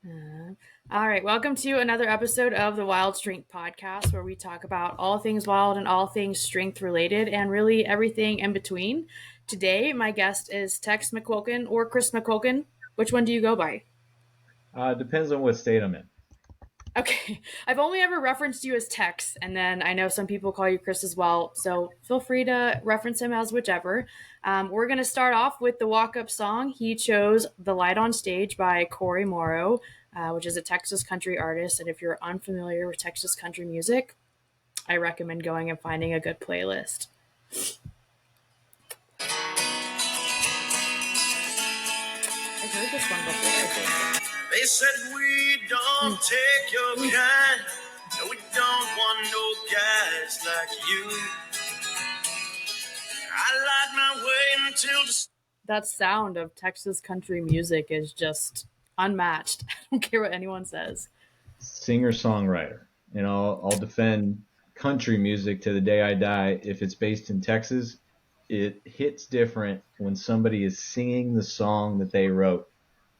All right, welcome to another episode of the Wild Strength Podcast, where we talk about all things wild and all things strength related, and really everything in between. Today, my guest is Tex McQuilkin or Chris McQuilkin. Which one do you go by? Depends on what state I'm in. Okay, I've only ever referenced you as Tex, and then I know some people call you Chris as well, so feel free to reference him as whichever. We're going to start off with the walk up song. He chose The Light on Stage by Corey Morrow, which is a Texas country artist. And if you're unfamiliar with Texas country music, I recommend going and finding a good playlist. I've heard this one before, I think. They said we don't take your kind. No, we don't want no guys like you. I lied my way until the... That sound of Texas country music is just unmatched. I don't care what anyone says. Singer-songwriter. And I'll defend country music to the day I die. If it's based in Texas, it hits different when somebody is singing the song that they wrote.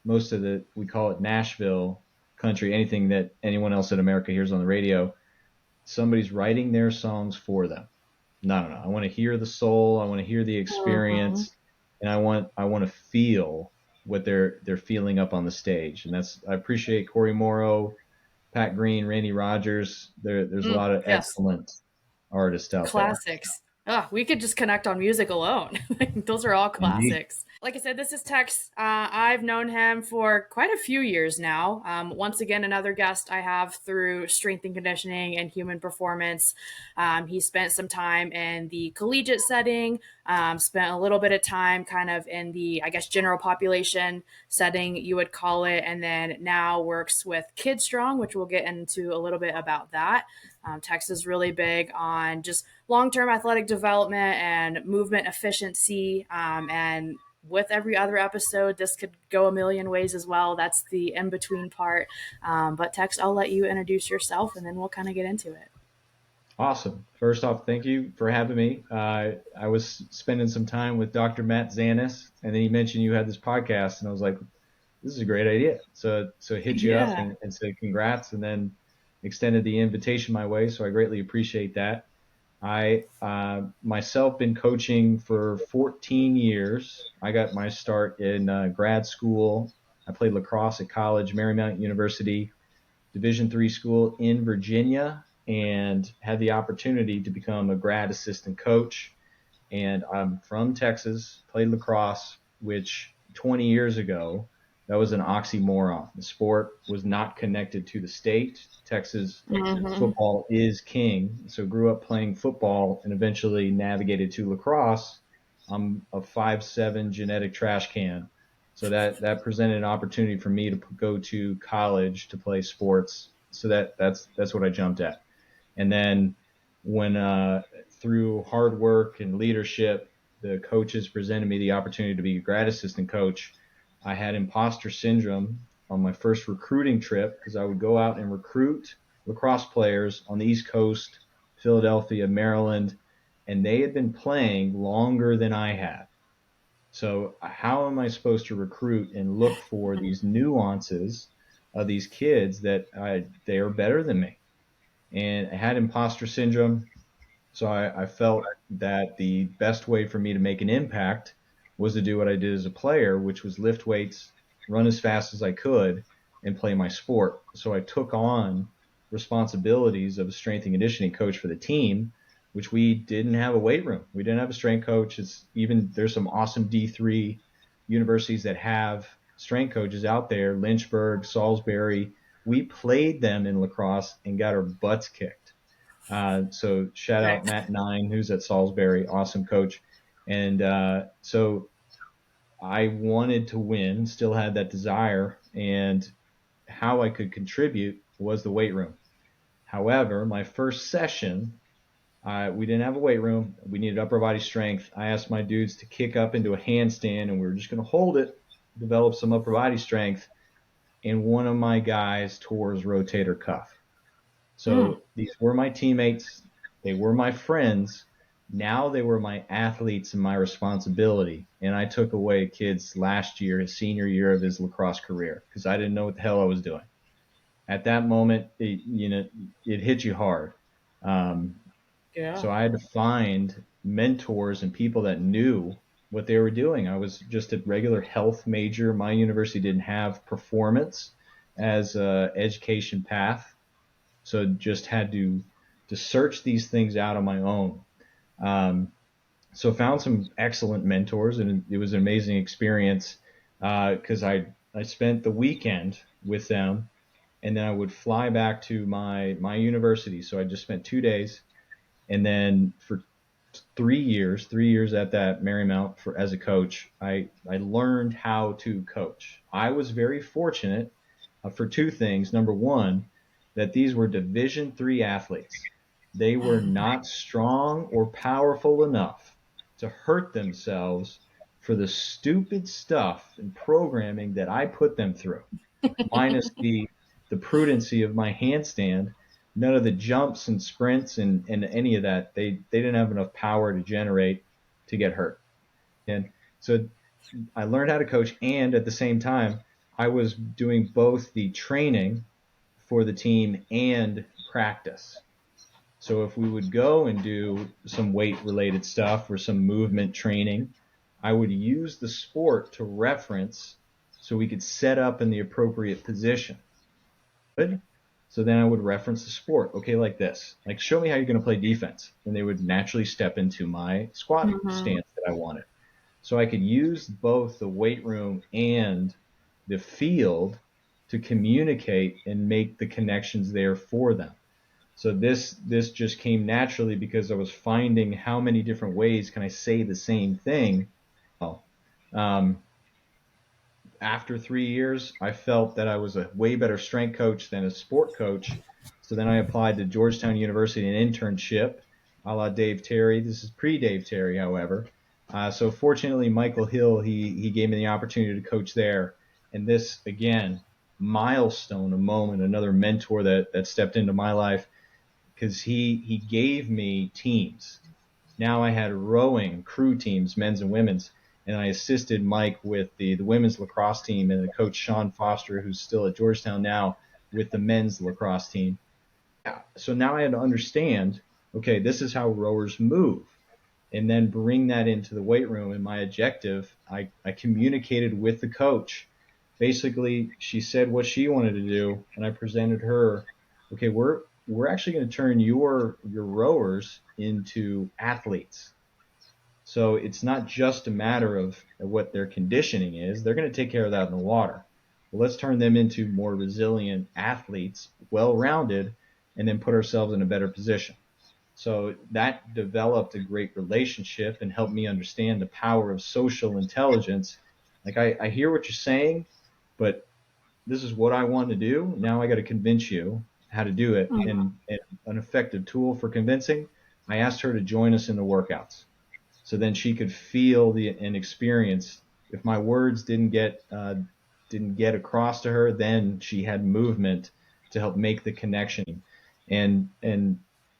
We call it Nashville country, anything that anyone else in America hears on the radio, somebody's writing their songs for them. No. I want to hear the soul. I want to hear the experience. And I want to feel what they're feeling up on the stage. And I appreciate Corey Morrow, Pat Green, Randy Rogers. There's a lot of excellent artists out Classics. We could just connect on music alone. Those are all classics. Indeed. Like I said, this is Tex. I've known him for quite a few years now. Once again, another guest I have through strength and conditioning and human performance. He spent some time in the collegiate setting, spent a little bit of time kind of in the, I guess, general population setting, you would call it, and then now works with Kid Strong, which we'll get into a little bit about that. Tex is really big on just long-term athletic development and movement efficiency. And with every other episode, this could go a million ways as well. That's the in-between part. But Tex, I'll let you introduce yourself and then we'll kind of get into it. Awesome. First off, thank you for having me. I was spending some time with Dr. Matt Zanis, and then he mentioned you had this podcast, and I was like, this is a great idea. So hit you up and said congrats, and then extended the invitation my way. So I greatly appreciate that. I myself been coaching for 14 years. I got my start in grad school. I played lacrosse at college, Marymount University, Division III school in Virginia, and had the opportunity to become a grad assistant coach. And I'm from Texas, played lacrosse, which 20 years ago, that was an oxymoron. The sport was not connected to the state. Texas football is king. So grew up playing football and eventually navigated to lacrosse. I'm a 5'7" genetic trash can. So that presented an opportunity for me to go to college to play sports. So that's what I jumped at. And then when through hard work and leadership, the coaches presented me the opportunity to be a grad assistant coach. I had imposter syndrome on my first recruiting trip because I would go out and recruit lacrosse players on the East Coast, Philadelphia, Maryland, and they had been playing longer than I had. So how am I supposed to recruit and look for these nuances of these kids that they are better than me? And I had imposter syndrome. So I felt that the best way for me to make an impact was to do what I did as a player, which was lift weights, run as fast as I could, and play my sport. So I took on responsibilities of a strength and conditioning coach for the team, which we didn't have a weight room. We didn't have a strength coach. There's some awesome D3 universities that have strength coaches out there, Lynchburg, Salisbury. We played them in lacrosse and got our butts kicked. So shout out Matt Nine, who's at Salisbury, awesome coach. And so I wanted to win, still had that desire, and how I could contribute was the weight room. However, my first session, we didn't have a weight room. We needed upper body strength. I asked my dudes to kick up into a handstand, and we were just going to hold it, develop some upper body strength. And one of my guys tore his rotator cuff. So these were my teammates. They were my friends, Now they were my athletes and my responsibility. And I took away kids last year, his senior year of his lacrosse career, because I didn't know what the hell I was doing. At that moment, it hit you hard. Um, Yeah. so I had to find mentors and people that knew what they were doing. I was just a regular health major. My university didn't have performance as a education path, so just had to search these things out on my own. Um, so found some excellent mentors, and it was an amazing experience because I spent the weekend with them, and then I would fly back to my university. So I just spent 2 days, and then for 3 years at that Marymount as a coach, I learned how to coach. I was very fortunate for two things. Number one, that these were Division III athletes. They were not strong or powerful enough to hurt themselves for the stupid stuff and programming that I put them through, minus the prudency of my handstand. None of the jumps and sprints and any of that. They didn't have enough power to generate to get hurt. And so I learned how to coach, and at the same time, I was doing both the training for the team and practice. So if we would go and do some weight related stuff or some movement training, I would use the sport to reference so we could set up in the appropriate position. Good. So then I would reference the sport. Okay, like this. Like, show me how you're going to play defense. And they would naturally step into my squat Mm-hmm. stance that I wanted. So I could use both the weight room and the field to communicate and make the connections there for them. So this just came naturally because I was finding how many different ways can I say the same thing. Well, um, after 3 years, I felt that I was a way better strength coach than a sport coach. So then I applied to Georgetown University an internship, a la Dave Terry. This is pre-Dave Terry, however. So fortunately, Michael Hill, he gave me the opportunity to coach there. And this, again, milestone, a moment, another mentor that stepped into my life because he gave me teams. Now I had rowing crew teams, men's and women's, and I assisted Mike with the women's lacrosse team and the coach Sean Foster, who's still at Georgetown now, with the men's lacrosse team. Yeah. So now I had to understand, okay, this is how rowers move, and then bring that into the weight room. And my objective, I communicated with the coach. Basically, she said what she wanted to do, and I presented her, okay, we're actually going to turn your rowers into athletes. So it's not just a matter of what their conditioning is. They're going to take care of that in the water. Well, let's turn them into more resilient athletes, well-rounded, and then put ourselves in a better position. So that developed a great relationship and helped me understand the power of social intelligence. Like I hear what you're saying, but this is what I want to do. Now I got to convince you how to do it. And an effective tool for convincing, I asked her to join us in the workouts. So then she could feel and experience. If my words didn't get across to her, then she had movement to help make the connection. And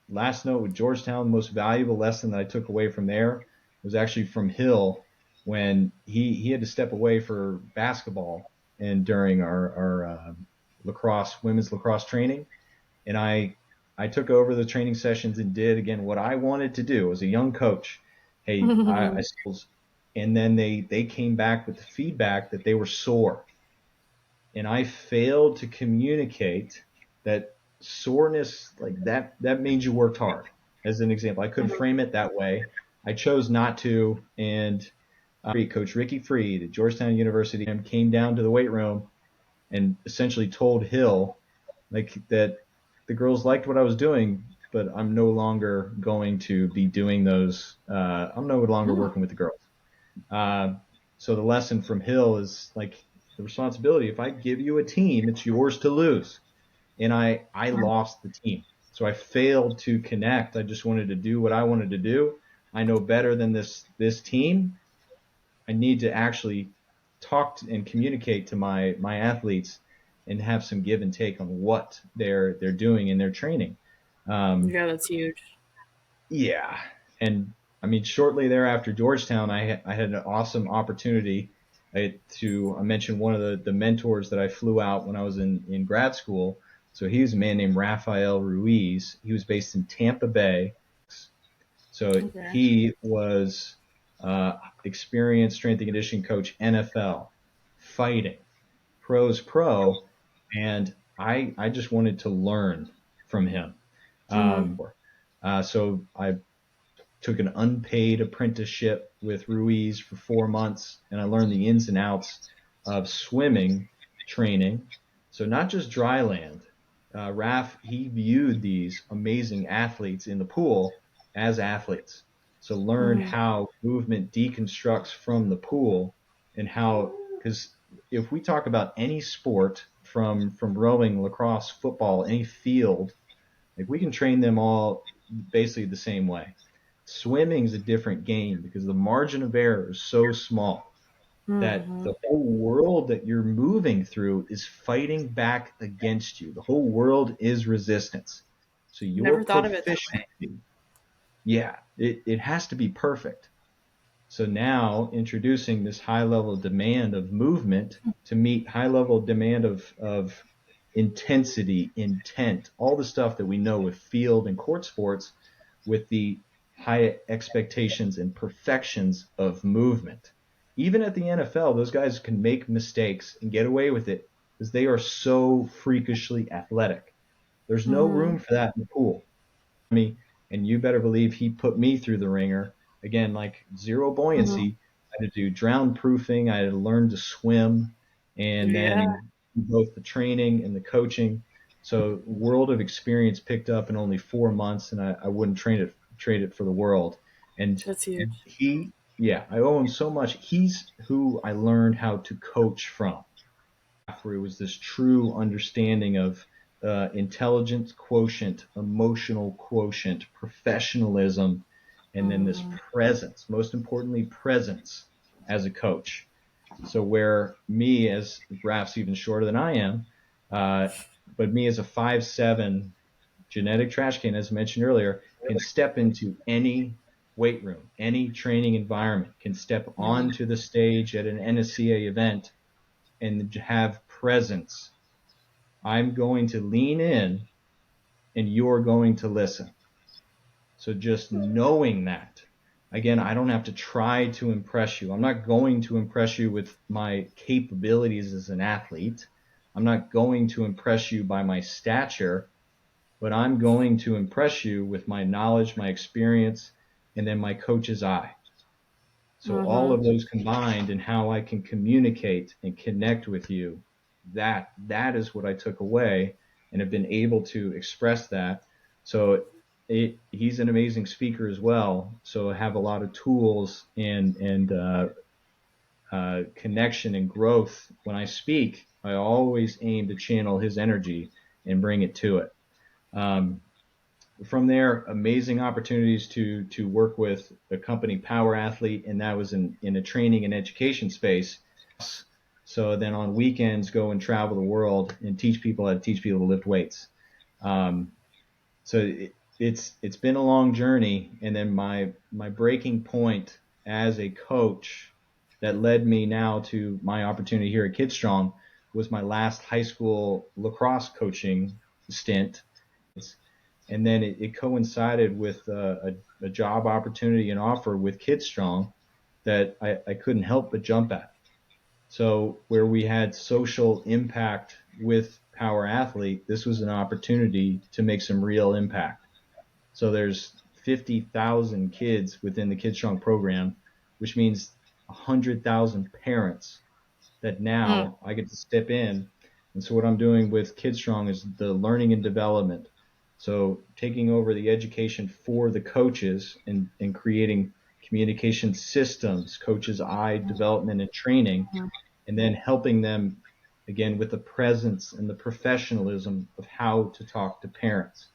last note with Georgetown, the most valuable lesson that I took away from there was actually from Hill when he had to step away for basketball and during our women's lacrosse training, and I took over the training sessions and did again what I wanted to do as a young coach. Hey, I and then they came back with the feedback that they were sore, and I failed to communicate that soreness like that means you worked hard. As an example, I couldn't frame it that way. I chose not to, and Coach Ricky Freed at Georgetown University came down to the weight room and essentially told Hill like that the girls liked what I was doing, but I'm no longer going to be doing those. I'm no longer working with the girls. Uh, so the lesson from Hill is like the responsibility. If I give you a team, it's yours to lose. And I lost the team. So I failed to connect. I just wanted to do what I wanted to do. I know better than this team. I need to actually talk and communicate to my athletes and have some give and take on what they're doing in their training. Um, Yeah, that's huge. yeah, and I mean, shortly thereafter Georgetown, I had an awesome opportunity I mention one of the mentors that I flew out when I was in grad school. So he was a man named Rafael Ruiz. He was based in Tampa Bay. So Okay. he was experienced strength and conditioning coach, NFL, fighting, pros pro, and I just wanted to learn from him. Mm-hmm. So I took an unpaid apprenticeship with Ruiz for 4 months, and I learned the ins and outs of swimming training. So not just dry land. Raf, he viewed these amazing athletes in the pool as athletes. So learned Mm-hmm. how movement deconstructs from the pool and how, because if we talk about any sport from rowing, lacrosse, football, any field, like we can train them all basically the same way. Swimming is a different game because the margin of error is so small that Mm-hmm. the whole world that you're moving through is fighting back against you. The whole world is resistance. So your Never thought of it that way. proficiency, yeah, it has to be perfect. So now introducing this high level demand of movement to meet high level demand of intensity, intent, all the stuff that we know with field and court sports with the high expectations and perfections of movement. Even at the NFL, those guys can make mistakes and get away with it because they are so freakishly athletic. There's no Mm-hmm. room for that in the pool. Me, and you better believe he put me through the ringer. Again, like zero Mm-hmm. buoyancy. I had to do drown proofing. I had to learn to swim, and Yeah, then both the training and the coaching. So world of experience picked up in only 4 months, and I wouldn't trade it for the world. And that's huge. yeah, I owe him so much. He's who I learned how to coach from where it was this true understanding of intelligence quotient, emotional quotient, professionalism, and then this Mm-hmm. presence, most importantly, presence as a coach. So where me as Raf's even shorter than I am, uh, but me as a 5'7" genetic trash can, as mentioned earlier, can step into any weight room, any training environment, can step Mm-hmm. onto the stage at an NSCA event and have presence. I'm going to lean in and you're going to listen. So just knowing that, again, I don't have to try to impress you. I'm not going to impress you with my capabilities as an athlete. I'm not going to impress you by my stature, but I'm going to impress you with my knowledge, my experience, and then my coach's eye. So all Mm-hmm. of those combined and how I can communicate and connect with you, that is what I took away and have been able to express that. So he's an amazing speaker as well. So I have a lot of tools and connection and growth when I speak. I always aim to channel his energy and bring it to it. Um, from there, amazing opportunities to work with a company Power Athlete, and that was in a training and education space. So then on weekends, go and travel the world and teach people how to teach people to lift weights. Um, so it's been a long journey, and then my breaking point as a coach that led me now to my opportunity here at Kidstrong was my last high school lacrosse coaching stint, and then it coincided with a job opportunity and offer with Kidstrong that I couldn't help but jump at. So where we had social impact with Power Athlete, this was an opportunity to make some real impact. So there's 50,000 kids within the Kidstrong program, which means 100,000 parents that Mm-hmm. now I get to step in. And so what I'm doing with Kidstrong is the learning and development. So taking over the education for the coaches and creating communication systems, coaches' eye development and training, and then helping them again with the presence and the professionalism of how to talk to parents.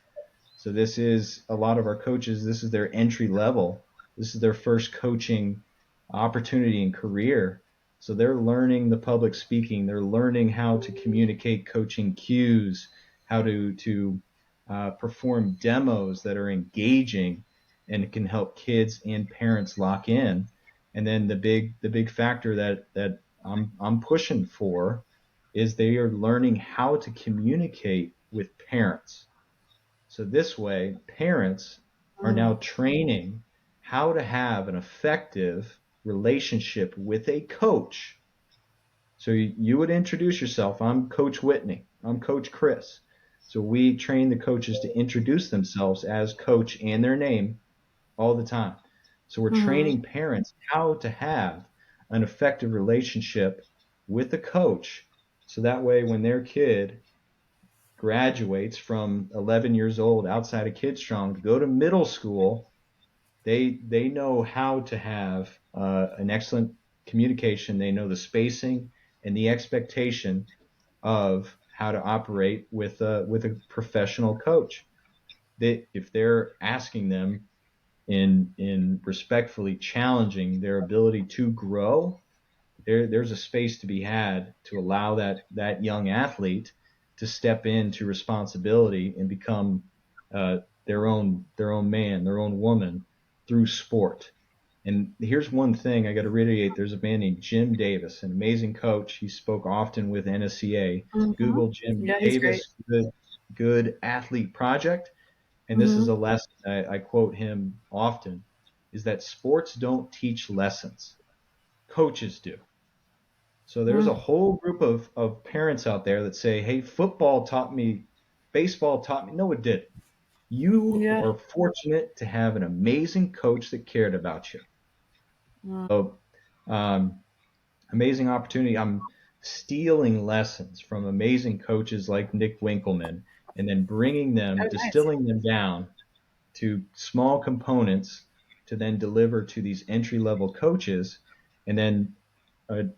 So this is a lot of our coaches, this is their entry level. This is their first coaching opportunity and career. So they're learning the public speaking. They're learning how to communicate coaching cues, how to perform demos that are engaging. and it can help kids and parents lock in. And then the big factor that I'm pushing for is they are learning how to communicate with parents. So this way, parents are now training how to have an effective relationship with a coach. So you would introduce yourself. I'm Coach Whitney. I'm Coach Chris. So we train the coaches to introduce themselves as coach and their name all the time. So we're Mm-hmm. training parents how to have an effective relationship with a coach. So that way, when their kid graduates from 11 years old outside of Kid Strong to go to middle school, they know how to have an excellent communication. They know the spacing and the expectation of how to operate with a professional coach. If they're asking them in respectfully challenging their ability to grow, there's a space to be had to allow that young athlete to step into responsibility and become their own man, their own woman through sport. And here's one thing I got to reiterate: there's a man named Jim Davis, an amazing coach. He spoke often with NSCA. Mm-hmm. Google Jim Yeah, he's great. Davis, good athlete project. And this is Mm-hmm. a lesson I quote him often: is that sports don't teach lessons, coaches do. So there's a whole group of parents out there that say, hey, football taught me, baseball taught me. No, it didn't. You Yeah. are fortunate to have an amazing coach that cared about you. Mm. So, um, amazing opportunity. I'm stealing lessons from amazing coaches like Nick Winkelman and then bringing them, Oh, nice. distilling them down to small components to then deliver to these entry level coaches. And then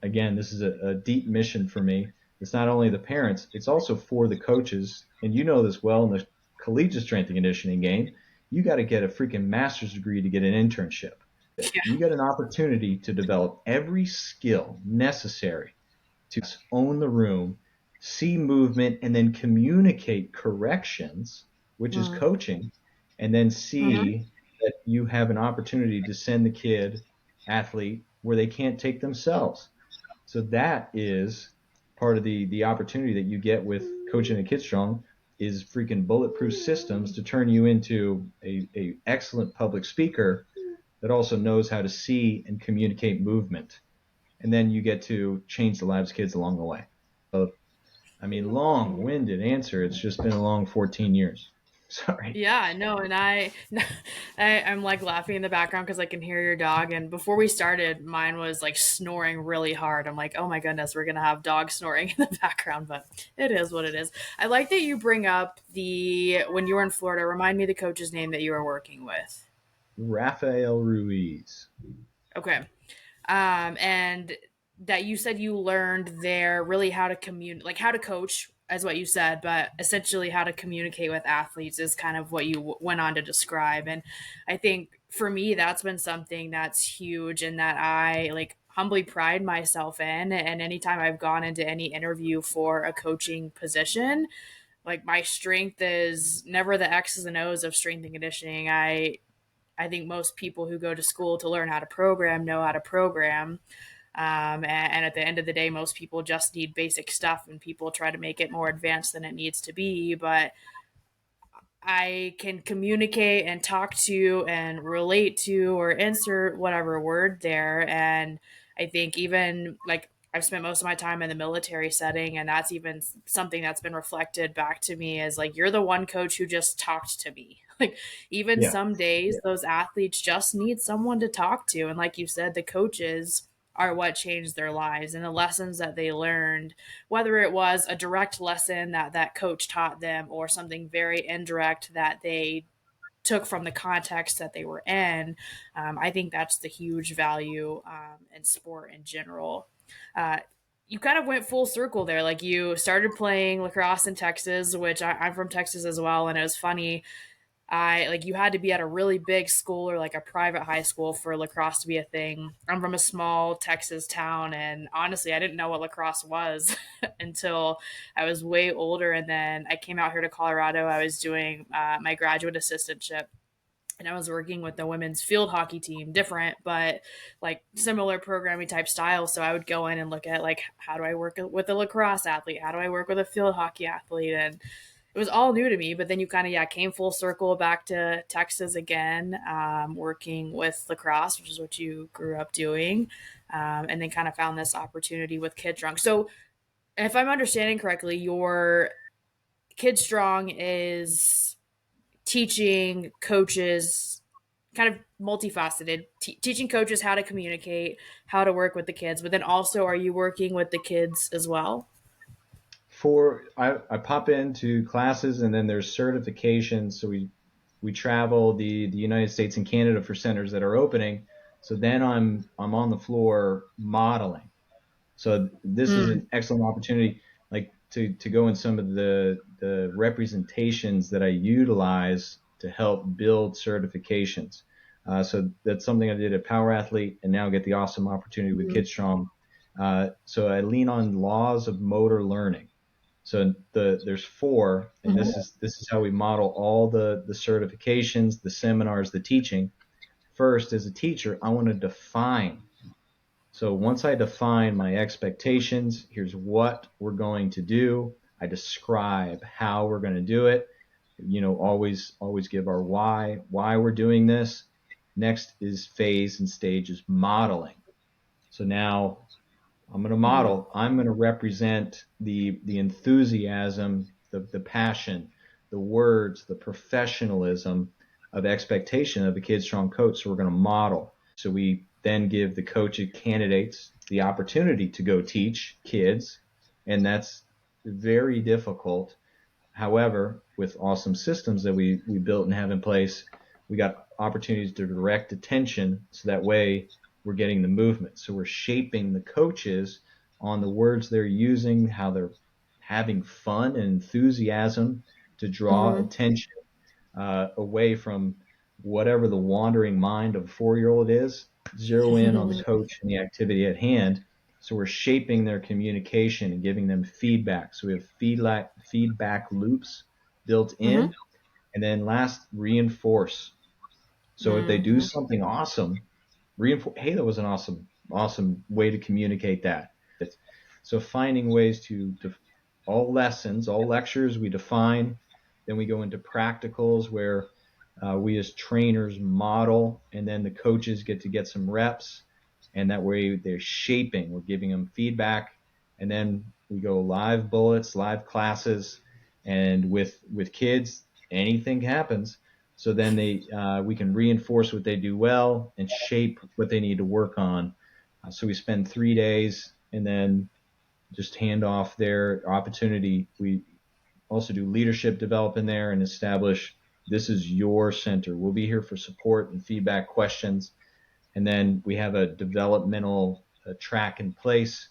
again, this is a deep mission for me. It's not only the parents, it's also for the coaches. And you know this well in the collegiate strength and conditioning game. You got to get a freaking master's degree to get an internship. Yeah. You got an opportunity to develop every skill necessary to own the room, see movement, and then communicate corrections, which is Mm. coaching, and then Mm-hmm. see that you have an opportunity to send the kid athlete where they can't take themselves. So that is part of the opportunity that you get with coaching a kid strong is freaking bulletproof systems to turn you into a excellent public speaker that also knows how to see and communicate movement. And then you get to change the lives of kids along the way. So, I mean, long-winded answer. It's just been a long 14 years. Sorry. Yeah, no, and I'm like laughing in the background because I can hear your dog. And before we started, mine was like snoring really hard. I'm like, oh my goodness, we're gonna have dog snoring in the background, but it is what it is. I like that you bring up the when you were in Florida. Remind me the coach's name that you were working with. Rafael Ruiz. Okay. And that you said you learned there really how to like how to coach as what you said, but essentially how to communicate with athletes is kind of what you went on to describe. And I think for me, that's been something that's huge and that I like humbly pride myself in. And anytime I've gone into any interview for a coaching position, like my strength is never the X's and O's of strength and conditioning. I think most people who go to school to learn how to program know how to program. And at the end of the day, most people just need basic stuff, and people try to make it more advanced than it needs to be. But I can communicate and talk to and relate to or insert whatever word there. And I think even like I've spent most of my time in the military setting, and that's even something that's been reflected back to me as like, you're the one coach who just talked to me. Like, even Yeah. some days, those athletes just need someone to talk to. And like you said, the coaches are what changed their lives and the lessons that they learned, whether it was a direct lesson that that coach taught them or something very indirect that they took from the context that they were in. I think that's the huge value in sport in general. You kind of went full circle there. Like you started playing lacrosse in Texas, which I'm from Texas as well. And it was funny. I like you had to be at a really big school or like a private high school for lacrosse to be a thing. I'm from a small Texas town, and honestly, I didn't know what lacrosse was until I was way older. And then I came out here to Colorado. I was doing my graduate assistantship, and I was working with the women's field hockey team, different, but like similar programming type style. So I would go in and look at like, how do I work with a lacrosse athlete? How do I work with a field hockey athlete? And it was all new to me, but then you kind of, yeah, came full circle back to Texas again, working with lacrosse, which is what you grew up doing. And then kind of found this opportunity with Kid Strong. So if I'm understanding correctly, your Kid Strong is teaching coaches, kind of multifaceted, teaching coaches how to communicate, how to work with the kids, but then also are you working with the kids as well? I pop into classes, and then there's certifications. So we travel the United States and Canada for centers that are opening. So then I'm on the floor modeling. So this is Mm. an excellent opportunity, like to go in some of the representations that I utilize to help build certifications. So that's something I did at Power Athlete, and now get the awesome opportunity with Mm-hmm. Kid Strong. So I lean on laws of motor learning. So there's four, and Mm-hmm. this is how we model all the certifications, the seminars, the teaching. First, as a teacher, I want to define. So once I define my expectations, here's what we're going to do. I describe how we're going to do it. Always give our why we're doing this. Next is phase and stages modeling. So now I'm going to Mm-hmm. model. I'm going to represent the enthusiasm, the passion, the words, the professionalism of expectation of a Kid Strong coach. So we're going to model. So we then give the coach candidates the opportunity to go teach kids, and that's very difficult. However, with awesome systems that we built and have in place, we got opportunities to direct attention, so that way we're getting the movement. So we're shaping the coaches on the words they're using, how they're having fun and enthusiasm to draw Mm-hmm. attention away from whatever the wandering mind of a 4-year-old is, zero in on the coach and the activity at hand. So we're shaping their communication and giving them feedback. So we have feedback loops built Mm-hmm. in. And then last, reinforce. So if they do Mm-hmm. something awesome, reinforce, hey, that was an awesome way to communicate that. So finding ways to all lessons, all lectures we define, then we go into practicals where we as trainers model, and then the coaches get to get some reps, and that way they're shaping. We're giving them feedback, and then we go live bullets, live classes, and with kids, anything happens. So then we can reinforce what they do well and shape what they need to work on. So we spend 3 days, and then just hand off their opportunity. We also do leadership development there and establish this is your center. We'll be here for support and feedback questions. And then we have a developmental track in place.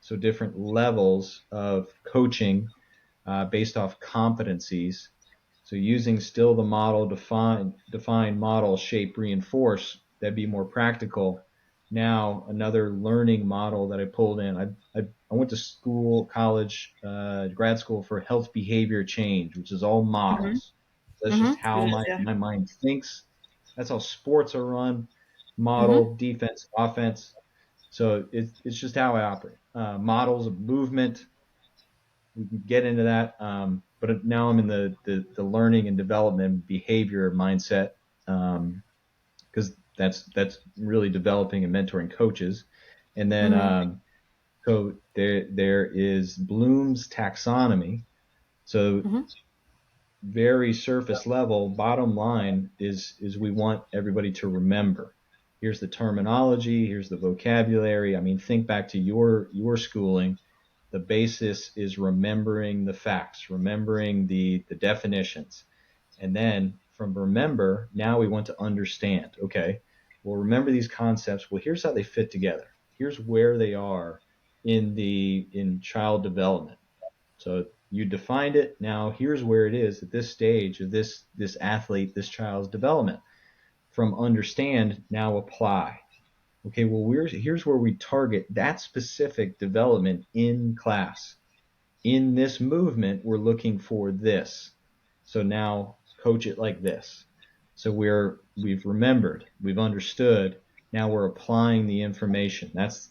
So different levels of coaching based off competencies. So using still the model, define, model, shape, reinforce, that'd be more practical. Now another learning model that I pulled in. I went to school, college, grad school for health behavior change, which is all Mm-hmm. models. That's Mm-hmm. just how It is, yeah. my mind thinks. That's how sports are run. Mm-hmm. Model, defense, offense. So it's just how I operate. Models of movement, we can get into that. But now I'm in the learning and development behavior mindset, because that's really developing and mentoring coaches. And then Mm-hmm. so there is Bloom's taxonomy. So Mm-hmm. very surface level, bottom line is we want everybody to remember. Here's the terminology, here's the vocabulary. I mean, think back to your schooling. The basis is remembering the facts, remembering the definitions. And then from remember, now we want to understand. Okay, well, remember these concepts. Well, here's how they fit together. Here's where they are in child development. So you defined it. Now here's where it is at this stage of this athlete, this child's development. From understand, now apply. Okay, well, here's where we target that specific development in class. In this movement, we're looking for this. So now coach it like this. So we've remembered, we've understood. Now we're applying the information. That's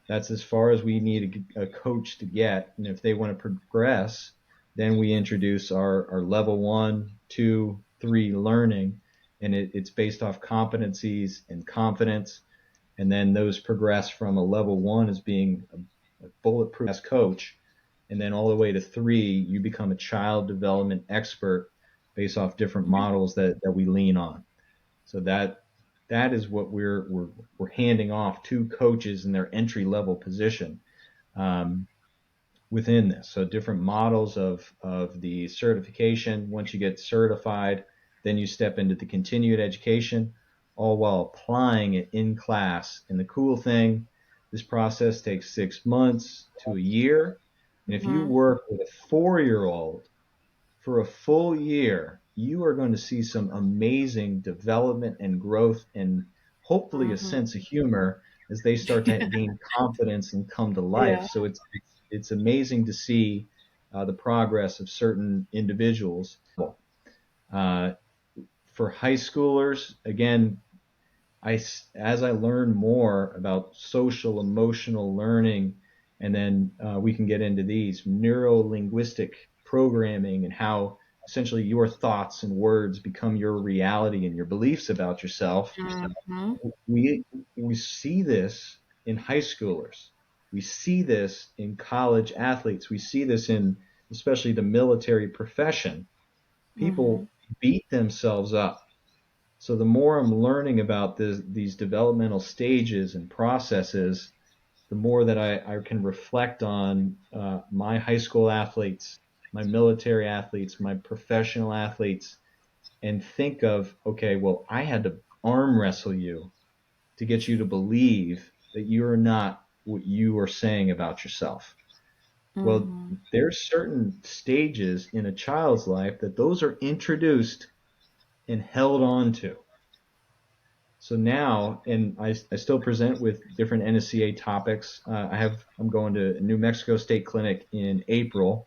as far as we need a coach to get. And if they want to progress, then we introduce our level 1, 2, 3 learning, and it's based off competencies and confidence. And then those progress from a level 1 as being a bulletproof coach, and then all the way to 3, you become a child development expert based off different models that we lean on. So that is what we're handing off to coaches in their entry level position within this. So different models of the certification. Once you get certified, then you step into the continued education, all while applying it in class. And the cool thing, this process takes 6 months to a year. And if you work with a 4-year-old for a full year, you are going to see some amazing development and growth, and hopefully a sense of humor as they start to gain confidence and come to life. Yeah. So it's amazing to see the progress of certain individuals. For high schoolers, again, as I learn more about social emotional learning, and then we can get into these neuro-linguistic programming and how essentially your thoughts and words become your reality and your beliefs about yourself. Mm-hmm. We see this in high schoolers. We see this in college athletes. We see this in especially the military profession. Mm-hmm. People beat themselves up. So the more I'm learning about these developmental stages and processes, the more that I can reflect on my high school athletes, my military athletes, my professional athletes, and think of, okay, well, I had to arm wrestle you to get you to believe that you're not what you are saying about yourself. Well, Mm-hmm. there's certain stages in a child's life that those are introduced and held on to. So now, and I still present with different NSCA topics. I'm going to New Mexico State Clinic in April.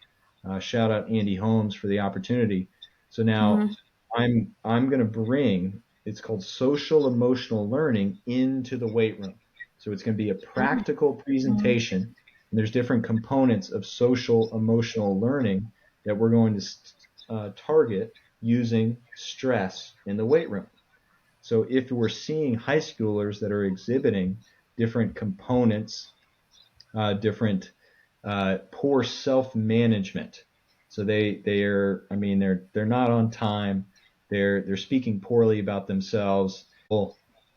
Shout out Andy Holmes for the opportunity. So now Mm-hmm. I'm going to bring, it's called social emotional learning into the weight room. So it's going to be a practical presentation, and there's different components of social emotional learning that we're going to target using stress in the weight room. So if we're seeing high schoolers that are exhibiting different components, different poor self-management, so they're I mean they're not on time, they're speaking poorly about themselves,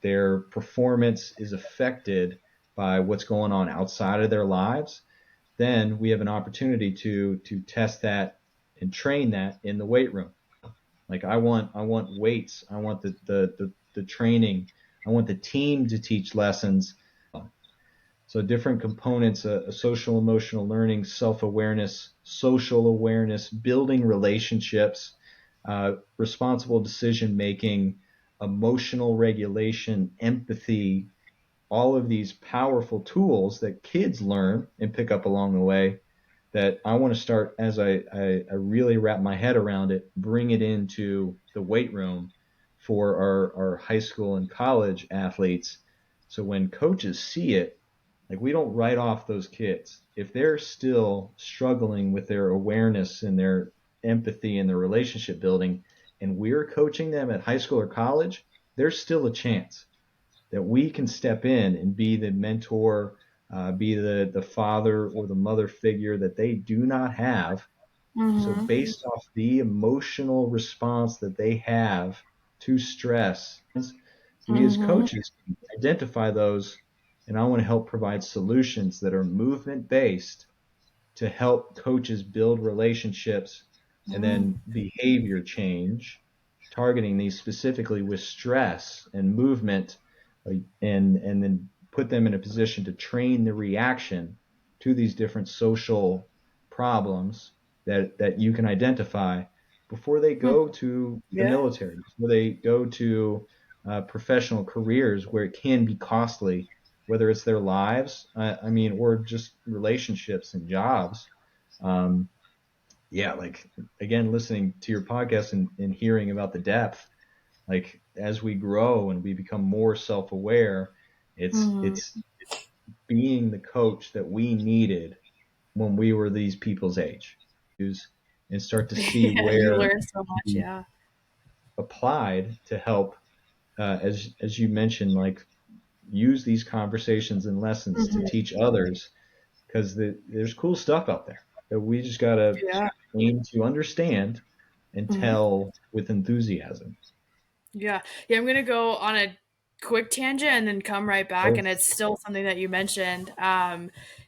their performance is affected by what's going on outside of their lives, then we have an opportunity to test that and train that in the weight room. Like I want weights. I want the training. I want the team to teach lessons. So different components, social emotional learning, self-awareness, social awareness, building relationships, responsible decision making, emotional regulation, empathy, all of these powerful tools that kids learn and pick up along the way that I want to start as I really wrap my head around it, bring it into the weight room for our high school and college athletes. So when coaches see it, like we don't write off those kids. If they're still struggling with their awareness and their empathy and their relationship building, and we're coaching them at high school or college, there's still a chance that we can step in and be the mentor, be the father or the mother figure that they do not have. So Mm-hmm. based off the emotional response that they have to stress, we as Mm-hmm. coaches can identify those, and I want to help provide solutions that are movement based to help coaches build relationships and then behavior change, targeting these specifically with stress and movement, and then put them in a position to train the reaction to these different social problems that you can identify before they go to the Yeah. military, before they go to professional careers where it can be costly, whether it's their lives, I mean, or just relationships and jobs. Um, yeah, like again, listening to your podcast and hearing about the depth, Like as we grow and we become more self-aware, Mhm. it's being the coach that we needed when we were these people's age, and start to see Yeah, you where learn so much. we Yeah. applied to help, as you mentioned, like use these conversations and lessons to Mhm. teach others, because there's cool stuff out there that we just gotta Yeah. aim to understand and Mhm. tell with enthusiasm. Yeah. Yeah, I'm gonna go on a quick tangent and then come right back. Oh, And it's still something that you mentioned.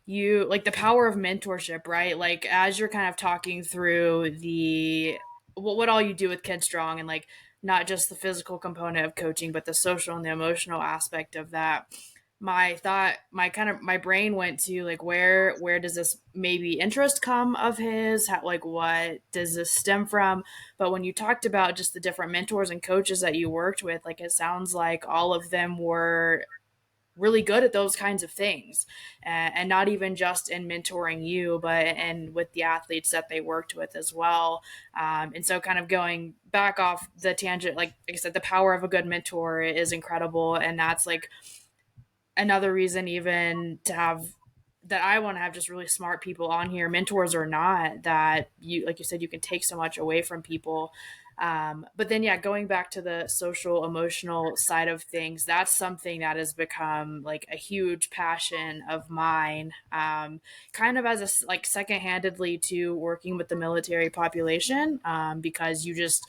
You like the power of mentorship, right? Like as you're kind of talking through the what all you do with Kid Strong and like not just the physical component of coaching, but the social and the emotional aspect of that. My thought, my brain went to like where does this maybe interest come of his? How, like what does this stem from? But when you talked about just the different mentors and coaches that you worked with, like it sounds like all of them were really good at those kinds of things, and not even just in mentoring you, but and with the athletes that they worked with as well. And so, kind of going back off the tangent, like I said, the power of a good mentor is incredible, and that's like another reason even to have that I want to have just really smart people on here, mentors or not, that you, like you said, you can take so much away from people. But then, yeah, going back to the social emotional side of things, that's something that has become like a huge passion of mine. Kind of as a like second-handedly to working with the military population, because you just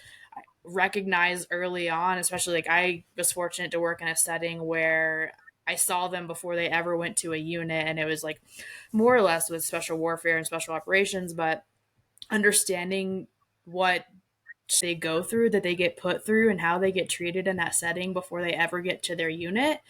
recognize early on, especially like I was fortunate to work in a setting where I saw them before they ever went to a unit, and it was like more or less with special warfare and special operations, but understanding what they go through, that they get put through, and how they get treated in that setting before they ever get to their unit.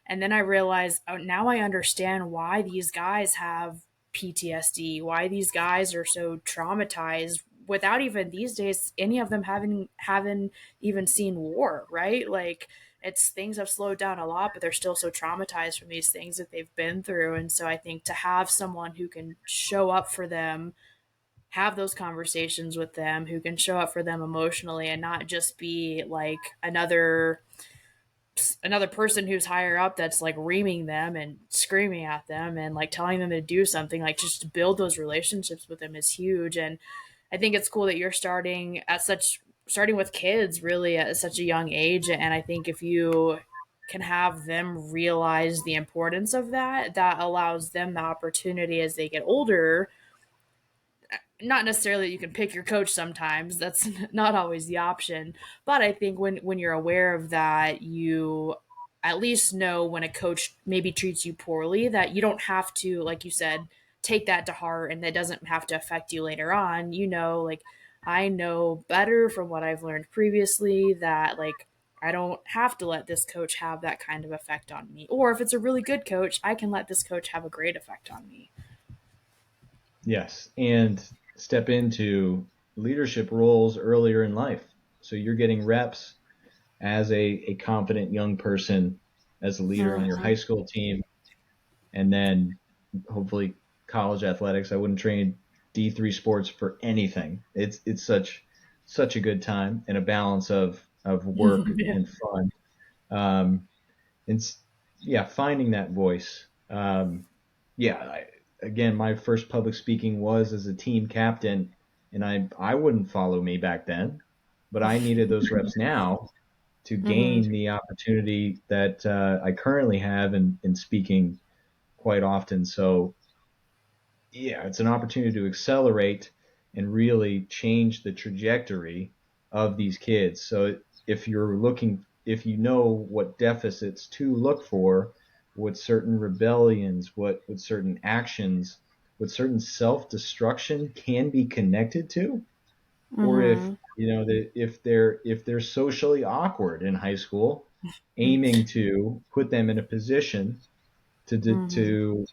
And then I realized, oh, now I understand why these guys have PTSD, why these guys are so traumatized without even these days any of them having even seen war, right? Like it's things have slowed down a lot, but they're still so traumatized from these things that they've been through. And so I think to have someone who can show up for them, have those conversations with them, who can show up for them emotionally and not just be like another person who's higher up that's like reaming them and screaming at them and like telling them to do something, like just to build those relationships with them is huge. And I think it's cool that you're starting with kids really at such a young age. And I think if you can have them realize the importance of that, that allows them the opportunity as they get older. Not necessarily that you can pick your coach sometimes, that's not always the option, but I think when you're aware of that, you at least know when a coach maybe treats you poorly, that you don't have to, like you said, take that to heart, and that doesn't have to affect you later on. You know, like I know better from what I've learned previously that like I don't have to let this coach have that kind of effect on me, or if it's a really good coach, I can let this coach have a great effect on me. yes, and step into leadership roles earlier in life. So you're getting reps as a confident young person, as a leader on your Mm-hmm. high school team, and then hopefully college athletics. I wouldn't trade D3 sports for anything. It's such a good time and a balance of work Yeah. and fun. Um, and yeah, finding that voice. Yeah, again, my first public speaking was as a team captain, and I wouldn't follow me back then, but I needed those reps now to Mm-hmm. gain the opportunity that I currently have in speaking quite often. So yeah, it's an opportunity to accelerate and really change the trajectory of these kids. So if you know what deficits to look for, what certain rebellions, what certain actions, what certain self-destruction can be connected to, or if Mm-hmm. you know that if they're socially awkward in high school, aiming to put them in a position Mm-hmm. to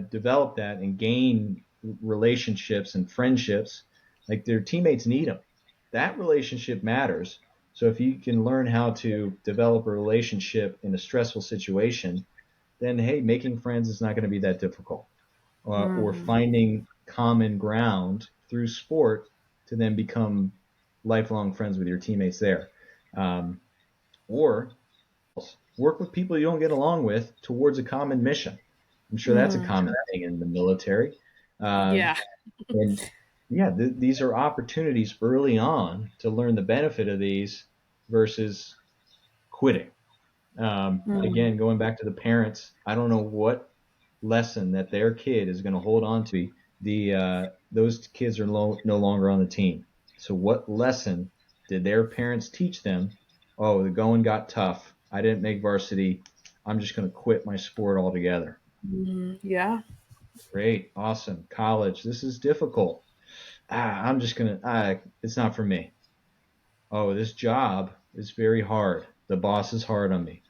develop that and gain relationships and friendships. Like their teammates need them. That relationship matters. So if you can learn how to develop a relationship in a stressful situation, then hey, making friends is not going to be that difficult. Or Mm-hmm. finding common ground through sport to then become lifelong friends with your teammates there. Um, or work with people you don't get along with towards a common mission. I'm sure that's a Mm-hmm. common thing in the military. Uh, Yeah. and yeah, these are opportunities early on to learn the benefit of these versus quitting. Mm-hmm. Again, going back to the parents, I don't know what lesson that their kid is going to hold on to. Those kids are no longer on the team. So what lesson did their parents teach them? Oh, the going got tough. I didn't make varsity. I'm just going to quit my sport altogether. Mm-hmm. Yeah. Great, awesome. College, this is difficult. I'm just going to, it's not for me. Oh, this job is very hard. The boss is hard on me.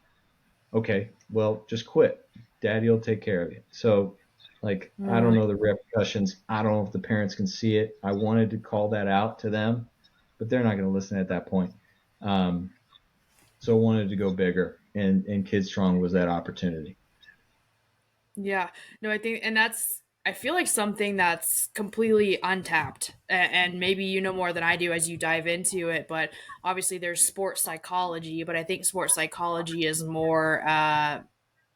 Okay, well, just quit. Daddy will take care of you. So, like, I don't Mm-hmm. know the repercussions. I don't know if the parents can see it. I wanted to call that out to them, but they're not going to listen at that point. Um, so I wanted to go bigger, and Kid Strong was that opportunity. Yeah. No, I think, and I feel like something that's completely untapped. And maybe you know more than I do as you dive into it, but obviously there's sports psychology, but I think sports psychology is more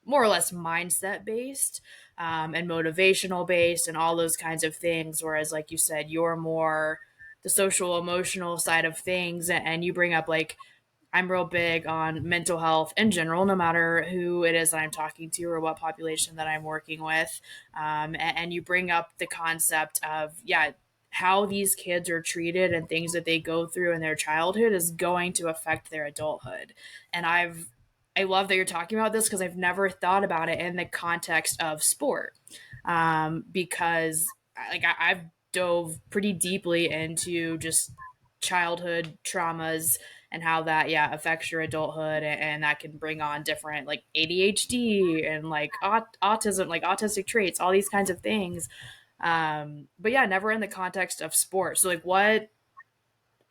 or less mindset based, and motivational based and all those kinds of things. Whereas, like you said, you're more the social emotional side of things, and you bring up like I'm real big on mental health in general, no matter who it is that I'm talking to or what population that I'm working with. And you bring up the concept of, yeah, how these kids are treated and things that they go through in their childhood is going to affect their adulthood. And I love that you're talking about this because I've never thought about it in the context of sport. Because I've dove pretty deeply into just childhood traumas and how that affects your adulthood, and that can bring on different like ADHD and like autism, like autistic traits, all these kinds of things. But yeah, never in the context of sports. So like what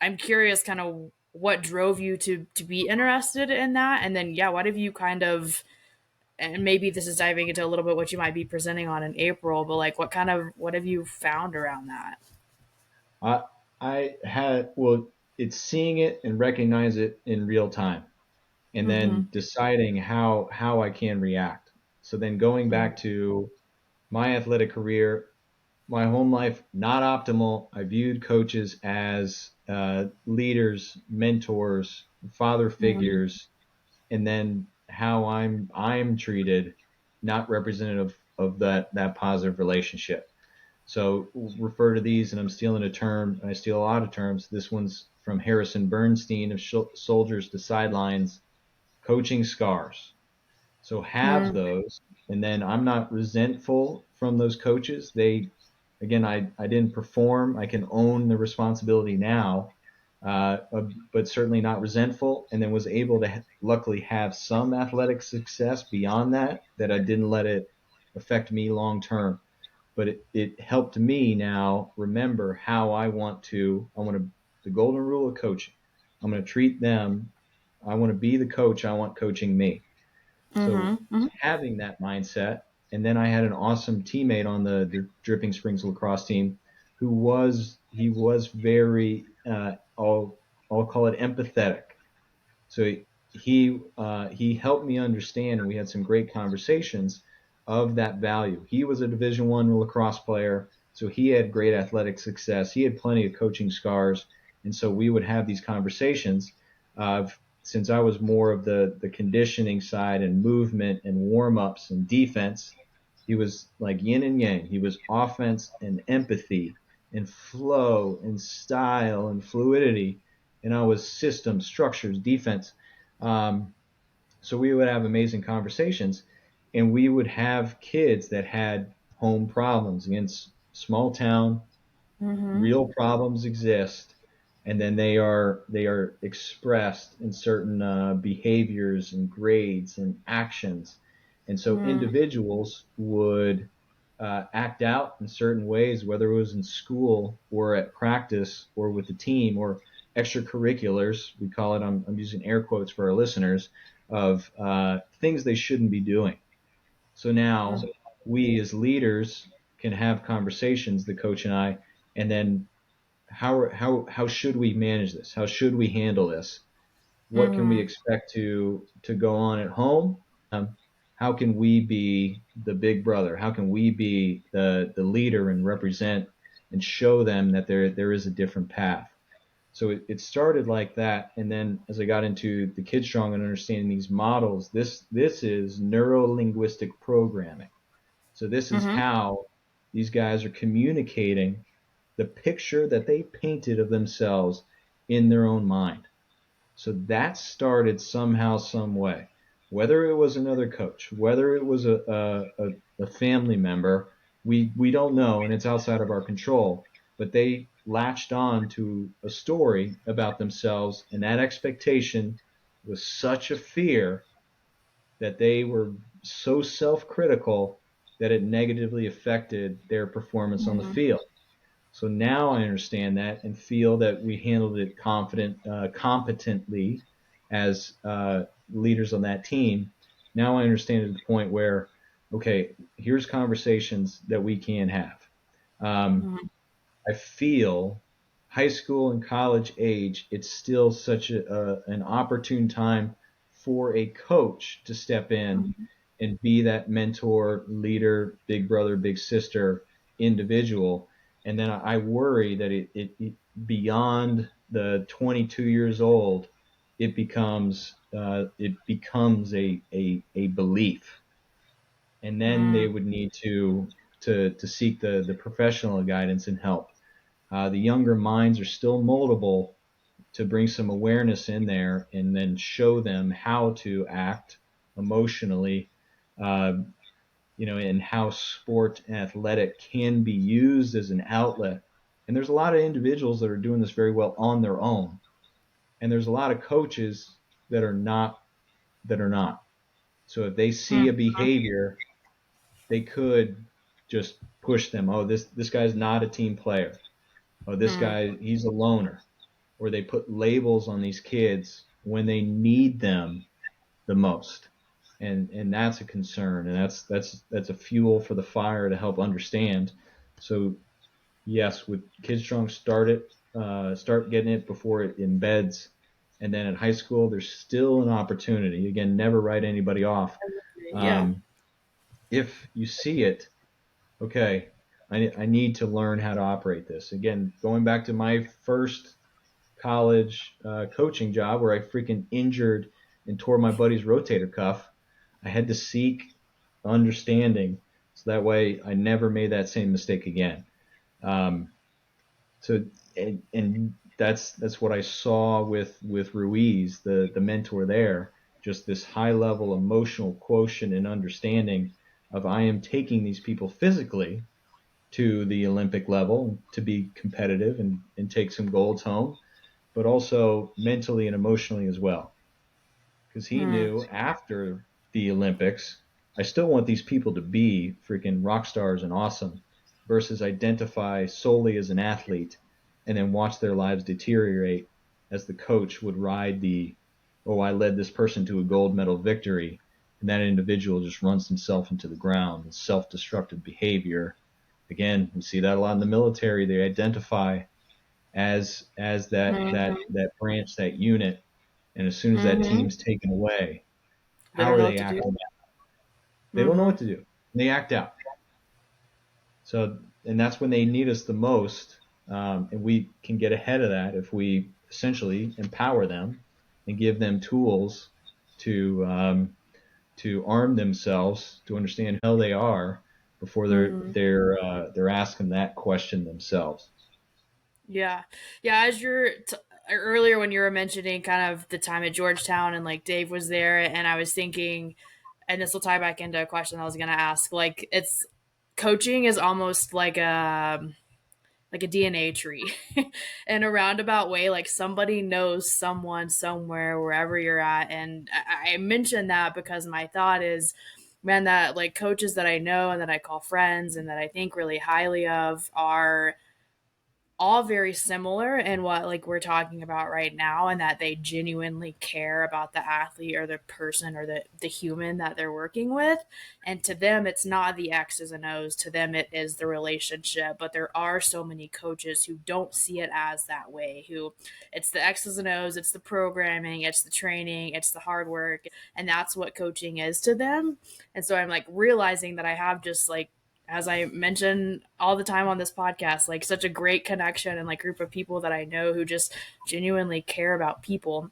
I'm curious kind of what drove you to be interested in that, and then yeah, what have you kind of, and maybe this is diving into a little bit what you might be presenting on in April, but like what have you found around that? I I had well, it's seeing it and recognize it in real time, and Mm-hmm. then deciding how I can react. So then going back to my athletic career, my home life not optimal. I viewed coaches as leaders, mentors, father Mm-hmm. figures, and then how I'm treated, not representative of that positive relationship. So refer to these, and I'm stealing a term, and I steal a lot of terms. This one's from Harrison Bernstein of Soldiers to Sidelines, coaching scars. So have Mm-hmm. those, and then I'm not resentful from those coaches. Again, I didn't perform. I can own the responsibility now, but certainly not resentful. And then was able to luckily have some athletic success beyond that I didn't let it affect me long term. But it helped me now remember how I want to, the golden rule of coaching. I'm going to treat them. I want to be the coach. I want coaching me. So Mm-hmm. having that mindset, and then I had an awesome teammate on the Dripping Springs lacrosse team, he was very I'll call it empathetic. So he helped me understand, and we had some great conversations of that value. He was a Division I lacrosse player, so he had great athletic success. He had plenty of coaching scars, and so we would have these conversations. Since I was more of the conditioning side and movement and warm ups and defense, he was like yin and yang. He was offense and empathy and flow and style and fluidity, and I was system, structures, defense. Um, so we would have amazing conversations, and we would have kids that had home problems against small town. Mm-hmm. Real problems exist, and then they are expressed in certain behaviors and grades and actions. And so Mm-hmm. individuals would act out in certain ways, whether it was in school or at practice or with the team or extracurriculars. We call it, I'm using air quotes for our listeners, of things they shouldn't be doing. So now we as leaders can have conversations, the coach and I, and then how should we manage this? How should we handle this? what can we expect to go on at home? How can we be the big brother? How can we be the leader and represent and show them that there is a different path? So it started like that, and then as I got into the Kid Strong and understanding these models, this is neuro-linguistic programming. So this is Mm-hmm. how these guys are communicating the picture that they painted of themselves in their own mind. So that started somehow, some way. Whether it was another coach, whether it was a family member, we don't know, and it's outside of our control. But they latched on to a story about themselves, and that expectation was such a fear that they were so self-critical that it negatively affected their performance on the Mm-hmm. field. So now I understand that and feel that we handled it competently as leaders on that team. Now I understand to the point where, okay, here's conversations that we can have. Um, Mm-hmm. I feel high school and college age, it's still such an opportune time for a coach to step in and be that mentor, leader, big brother, big sister individual. And then I worry that it beyond the 22 years old, it becomes a belief, and then they would need to seek the professional guidance and help. The younger minds are still moldable to bring some awareness in there and then show them how to act emotionally, uh, and how sport and athletic can be used as an outlet. And there's a lot of individuals that are doing this very well on their own. And there's a lot of coaches that are not. So if they see a Mm-hmm. behavior, they could just push them. Oh, this guy's not a team player. Oh, this guy, he's a loner. Or they put labels on these kids when they need them the most. And that's a concern, and that's a fuel for the fire to help understand. So yes, with Kids Strong, start getting it before it embeds, and then at high school there's still an opportunity. Again, never write anybody off. Yeah. Um, if you see it, okay, I need to learn how to operate this. Again, going back to my first college coaching job where I freaking injured and tore my buddy's rotator cuff, I had to seek understanding so that way I never made that same mistake again. Um, so and that's what I saw with Ruiz, the mentor there, just this high level emotional quotient and understanding of I am taking these people physically to the Olympic level to be competitive and take some golds home, but also mentally and emotionally as well. Because he Mm-hmm. knew after the Olympics, I still want these people to be freaking rock stars and awesome versus identify solely as an athlete and then watch their lives deteriorate as the coach would ride oh, I led this person to a gold medal victory. And that individual just runs himself into the ground with self-destructive behavior. Again, we see that a lot in the military. They identify as that branch, that unit, and as soon as that Mm-hmm. team's taken away, They how don't are know they what to do. acting? They don't know Mm-hmm. what to do. And they act out. So, and that's when they need us the most. And we can get ahead of that if we essentially empower them and give them tools to to arm themselves to understand how they are before Mm-hmm. they're asking that question themselves. Yeah. Yeah. Earlier when you were mentioning kind of the time at Georgetown and like Dave was there, and I was thinking, and this will tie back into a question I was going to ask, like it's coaching is almost like a DNA tree in a roundabout way. Like somebody knows someone somewhere, wherever you're at. And I mentioned that because my thought is, man, that like coaches that I know and that I call friends and that I think really highly of are all very similar in what like we're talking about right now, and that they genuinely care about the athlete or the person or the human that they're working with. And to them it's not the X's and O's, to them it is the relationship. But there are so many coaches who don't see it as that way, who it's the X's and O's, it's the programming, it's the training, it's the hard work, and that's what coaching is to them. And so I'm like realizing that I have just like, as I mention all the time on this podcast, like such a great connection and like group of people that I know who just genuinely care about people.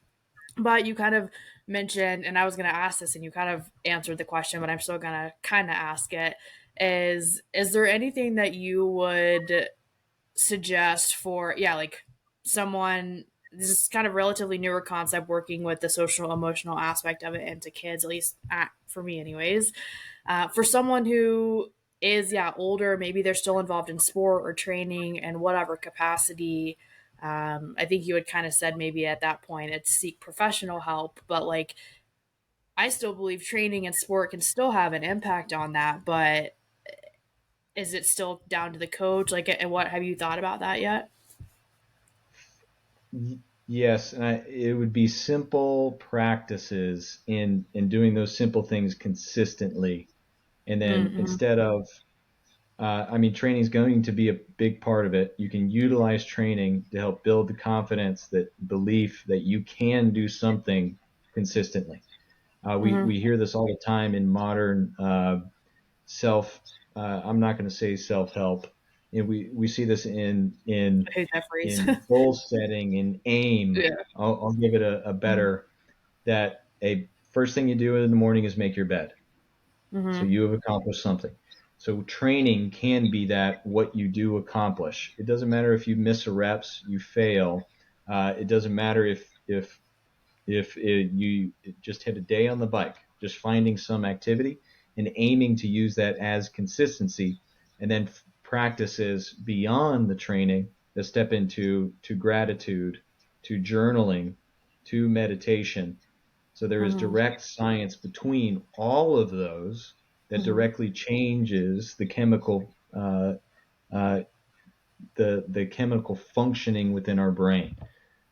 But you kind of mentioned, and I was going to ask this and you kind of answered the question, but I'm still going to kind of ask it, is there anything that you would suggest for, yeah, like someone, this is kind of relatively newer concept, working with the social emotional aspect of it into kids, at least for me anyways, for someone who is, yeah, older, maybe they're still involved in sport or training in whatever capacity. I think you had kind of said maybe at that point it's seek professional help, but like I still believe training and sport can still have an impact on that. But is it still down to the coach? Like, and what have you thought about that yet? Yes, and it would be simple practices in doing those simple things consistently. And then Mm-hmm. instead of, I mean, training is going to be a big part of it. You can utilize training to help build the confidence, that belief that you can do something consistently. We Mm-hmm. hear this all the time in modern self. I'm not going to say self help. And we see this I hate that phrase. in goal setting, in aim. Yeah. I'll give it a Mm-hmm. better, that a first thing you do in the morning is make your bed. So Mm-hmm. you have accomplished something. So training can be that, what you do accomplish. It doesn't matter if you miss a reps, you fail. It doesn't matter if you just hit a day on the bike, just finding some activity and aiming to use that as consistency, and then practices beyond the training that step into to gratitude, to journaling, to meditation. So there is Mm-hmm. direct science between all of those that Mm-hmm. directly changes the chemical uh, the chemical functioning within our brain.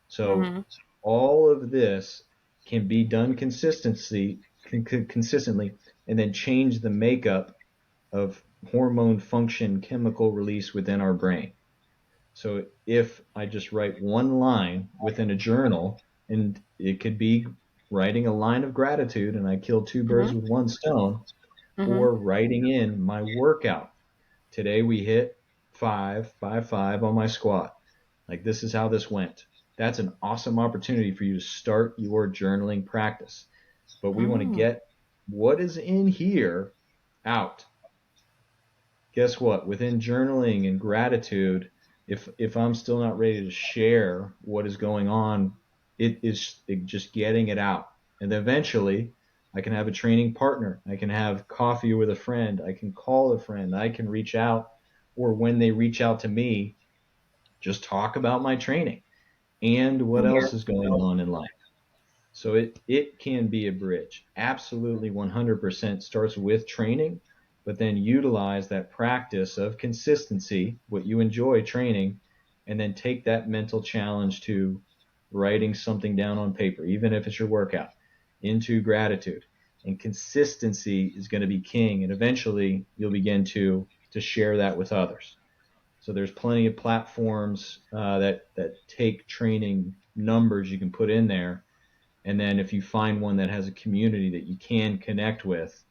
So Mm-hmm. all of this can be done consistently, and then change the makeup of hormone function, chemical release within our brain. So if I just write one line within a journal, and it could be writing a line of gratitude and I kill two birds with one stone, Mm-hmm. or writing in my workout. Today we hit 5 5 5 on my squat. Like, this is how this went. That's an awesome opportunity for you to start your journaling practice. But we want to Mm-hmm. get what is in here out. Guess what? Within journaling and gratitude, if I'm still not ready to share what is going on, just getting it out. And then eventually I can have a training partner. I can have coffee with a friend. I can call a friend. I can reach out, or when they reach out to me, just talk about my training and what else is going on in life. So it can be a bridge. Absolutely 100% starts with training, but then utilize that practice of consistency, what you enjoy training, and then take that mental challenge to writing something down on paper, even if it's your workout, into gratitude. And consistency is going to be king, and eventually you'll begin to share that with others. So there's plenty of platforms that take training numbers you can put in there, and then if you find one that has a community that you can connect with,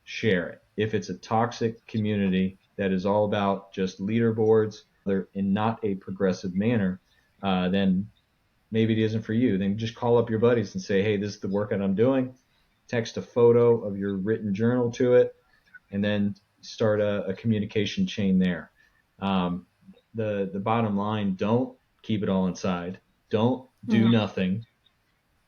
share it. If it's a toxic community that is all about just leaderboards, they're in not a progressive manner, then maybe it isn't for you. Then just call up your buddies and say, hey, this is the workout I'm doing. Text a photo of your written journal to it, and then start a communication chain there. Um, the bottom line: don't keep it all inside. Don't do Mm-hmm. nothing,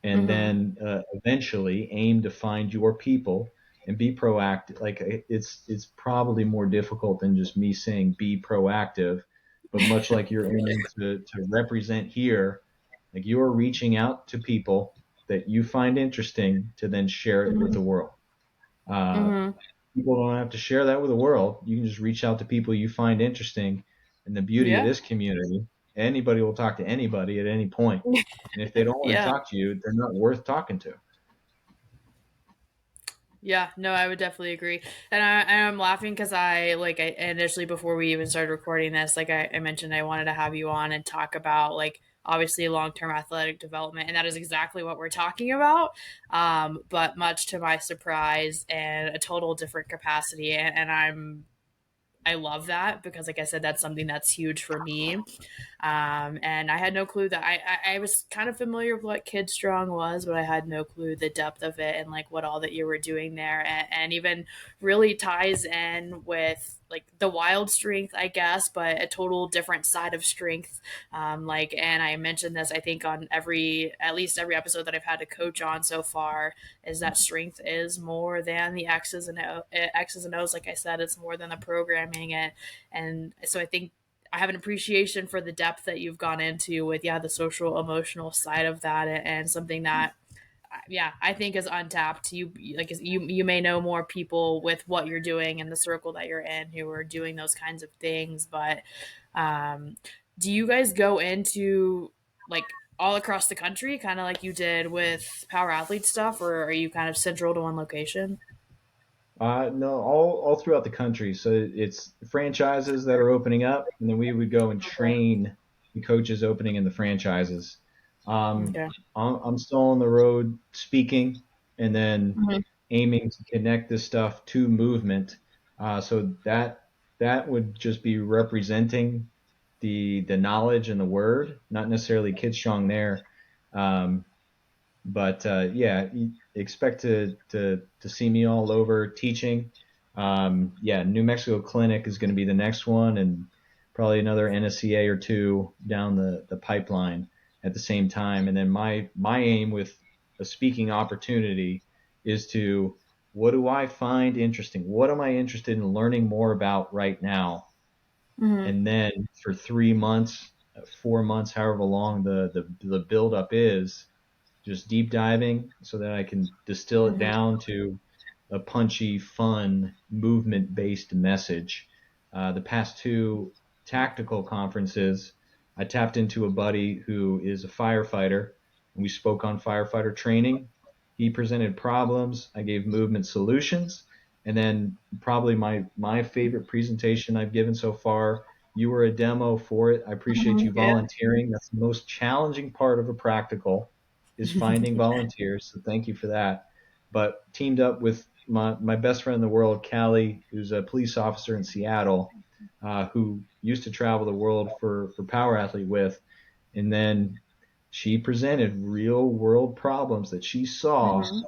and Mm-hmm. then eventually aim to find your people and be proactive. Like, it's probably more difficult than just me saying be proactive, but much like you're aiming to represent here, like you're reaching out to people that you find interesting to then share it with Mm-hmm. the world. Uh, Mm-hmm. People don't have to share that with the world. You can just reach out to people you find interesting. And the beauty of Yeah. this community, anybody will talk to anybody at any point. And if they don't want to Yeah. talk to you, they're not worth talking to. Yeah, no, I would definitely agree. And I'm laughing because I initially, before we even started recording this, like I mentioned, I wanted to have you on and talk about like obviously long term athletic development. And that is exactly what we're talking about. But much to my surprise and a total different capacity. And I love that because, like I said, that's something that's huge for me. And I had no clue that I was kind of familiar with what Kid Strong was, but I had no clue the depth of it and like what all that you were doing there, and even really ties in with like the wild strength, I guess, but a total different side of strength. And I mentioned this, I think, on at least every episode that I've had a coach on so far, is that strength is more than the X's and O's. Like I said, it's more than the programming, and so I think I have an appreciation for the depth that you've gone into with the social emotional side of that, and something that I think is untapped. You may know more people with what you're doing and the circle that you're in who are doing those kinds of things, but um, do you guys go into like all across the country, kind of like you did with power athlete stuff, or are you kind of central to one location? No, all throughout the country. So it's franchises that are opening up, and then we would go and Okay. train the coaches opening in the franchises. Um, Okay. I'm still on the road speaking, and then Mhm. aiming to connect this stuff to movement. So that would just be representing the knowledge and the word, not necessarily Kid Strong there. Um, but yeah, expect to see me all over teaching. Yeah, New Mexico Clinic is going to be the next one, and probably another NSCA or two down the pipeline at the same time. And then my aim with a speaking opportunity is to, what do I find interesting? What am I interested in learning more about right now? Mhm. And then for 3 months, 4 months, however long the build up is, just deep diving so that I can distill it Mhm. down to a punchy, fun, movement based message. The past two tactical conferences, I tapped into a buddy who is a firefighter, and we spoke on firefighter training. He presented problems, I gave movement solutions, and then probably my favorite presentation I've given so far. You were a demo for it. I appreciate Mhm. you Yeah. volunteering. That's the most challenging part of a practical, is finding volunteers. So thank you for that. But teamed up with my best friend in the world, Callie, who's a police officer in Seattle, who used to travel the world for Power Athlete with. And then she presented real world problems that she saw: Mhm.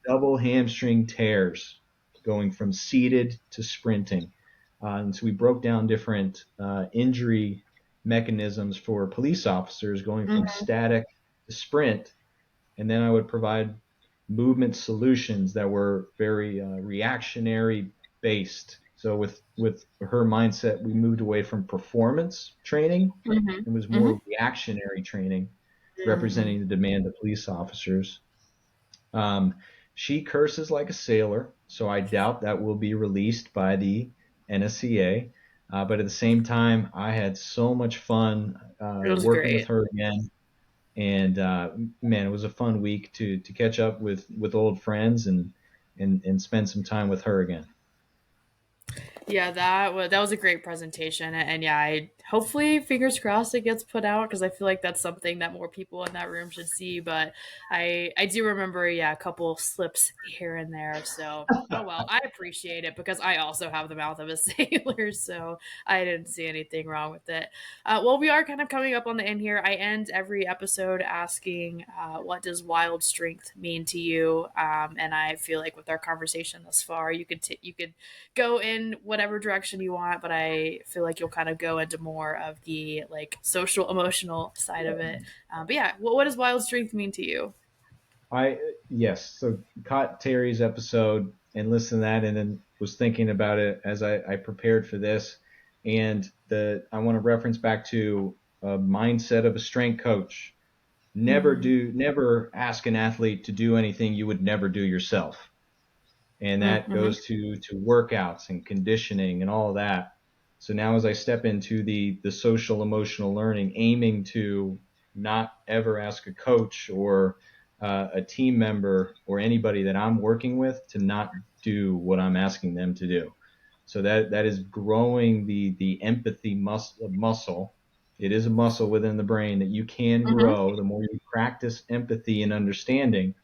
double hamstring tears going from seated to sprinting. And so we broke down different injury mechanisms for police officers going from Mhm. static to sprint, and then I would provide movement solutions that were very reactionary based. So with her mindset, we moved away from performance training Mhm. and was Mhm. more reactionary training, Mhm. representing the demand of police officers. Um, she curses like a sailor, so I doubt that will be released by the NSCA. But at the same time, I had so much fun It was working with great. her again, and man, it was a fun week to catch up with old friends and spend some time with her again. Yeah, that was a great presentation, and yeah, I hopefully fingers crossed it gets put out because I feel like that's something that more people in that room should see. But I do remember, yeah, a couple slips here and there. So oh well, I appreciate it because I also have the mouth of a sailor, so I didn't see anything wrong with it. Well, we are kind of coming up on the end here. I end every episode asking, "What does wild strength mean to you?" And I feel like with our conversation thus far, you could go in whatever direction you want, but I feel like you'll kind of go into more of the like social emotional side of it. But yeah, what does wild strength mean to you? I Yes, so caught Terry's episode and listened to that, and then was thinking about it as I prepared for this, and the I want to reference back to a mindset of a strength coach. Mm-hmm. Never ask an athlete to do anything you would never do yourself, and that Mm-hmm. goes to workouts and conditioning and all of that. So now as I step into the social emotional learning, aiming to not ever ask a coach or a team member or anybody that I'm working with to not do what I'm asking them to do. So that is growing the empathy muscle. It is a muscle within the brain that you can Mm-hmm. grow the more you practice empathy and understanding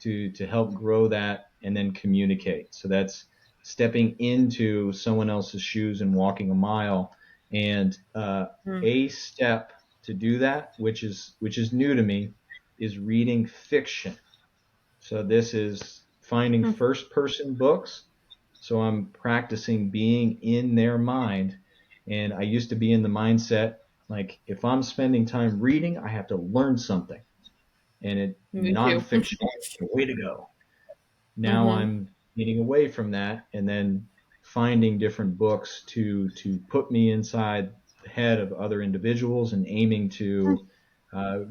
to help grow that and then communicate. So that's stepping into someone else's shoes and walking a mile. And a step to do that, which is new to me, is reading fiction. So this is finding Mm-hmm. first person books. So I'm practicing being in their mind. And I used to be in the mindset, like if I'm spending time reading, I have to learn something. And Me too. nonfiction, way to go. Now Mm-hmm. I'm getting away from that and then finding different books to put me inside the head of other individuals and aiming to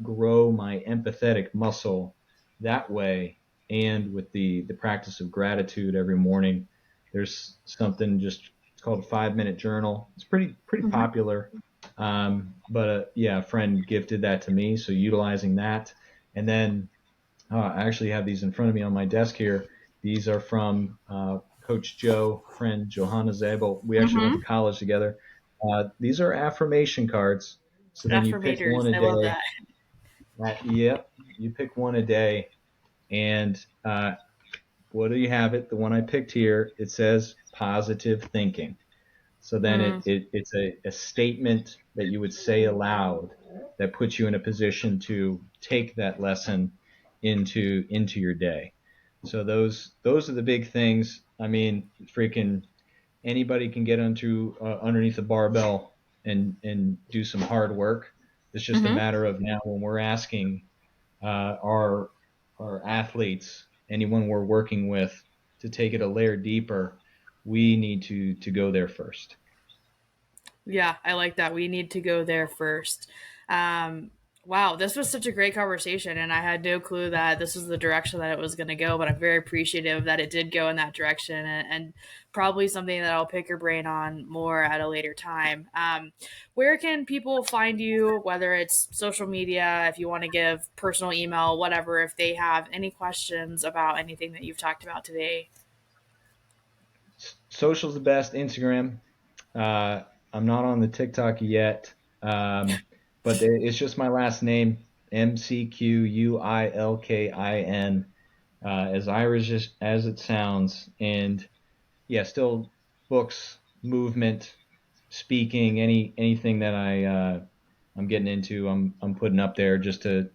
grow my empathetic muscle that way. And with the practice of gratitude every morning, there's something just it's called a 5 minute journal. It's pretty Mm-hmm. popular. But yeah, a friend gifted that to me. So utilizing that. And then I actually have these in front of me on my desk here. These are from Coach Joe, friend Johanna Zabel. We actually went Mm-hmm. to college together. These are affirmation cards. So then you pick Affirmators. one a I love day. that. Yep, you pick one a day. And what do you have it? The one I picked here, it says positive thinking. So then Mm. it's a statement that you would say aloud that puts you in a position to take that lesson into your day. So those are the big things. I mean, freaking anybody can get underneath a barbell and do some hard work. It's just a Mm-hmm. matter of now when we're asking our athletes, anyone we're working with, to take it a layer deeper, we need to go there first. Yeah, I like that. We need to go there first. Um, wow, this was such a great conversation, and I had no clue that this was the direction that it was going to go. But I'm very appreciative that it did go in that direction, and probably something that I'll pick your brain on more at a later time. Where can people find you? Whether it's social media, if you want to give personal email, whatever. If they have any questions about anything that you've talked about today. Social's the best. Instagram. Uh, I'm not on the TikTok yet, but it's just my last name, McQuilkin, as Irish as it sounds. And yeah, still books, movement, speaking, anything that I'm getting into, I'm putting up there just to,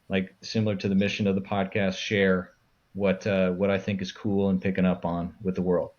like, similar to the mission of the podcast, share what I think is cool and picking up on with the world.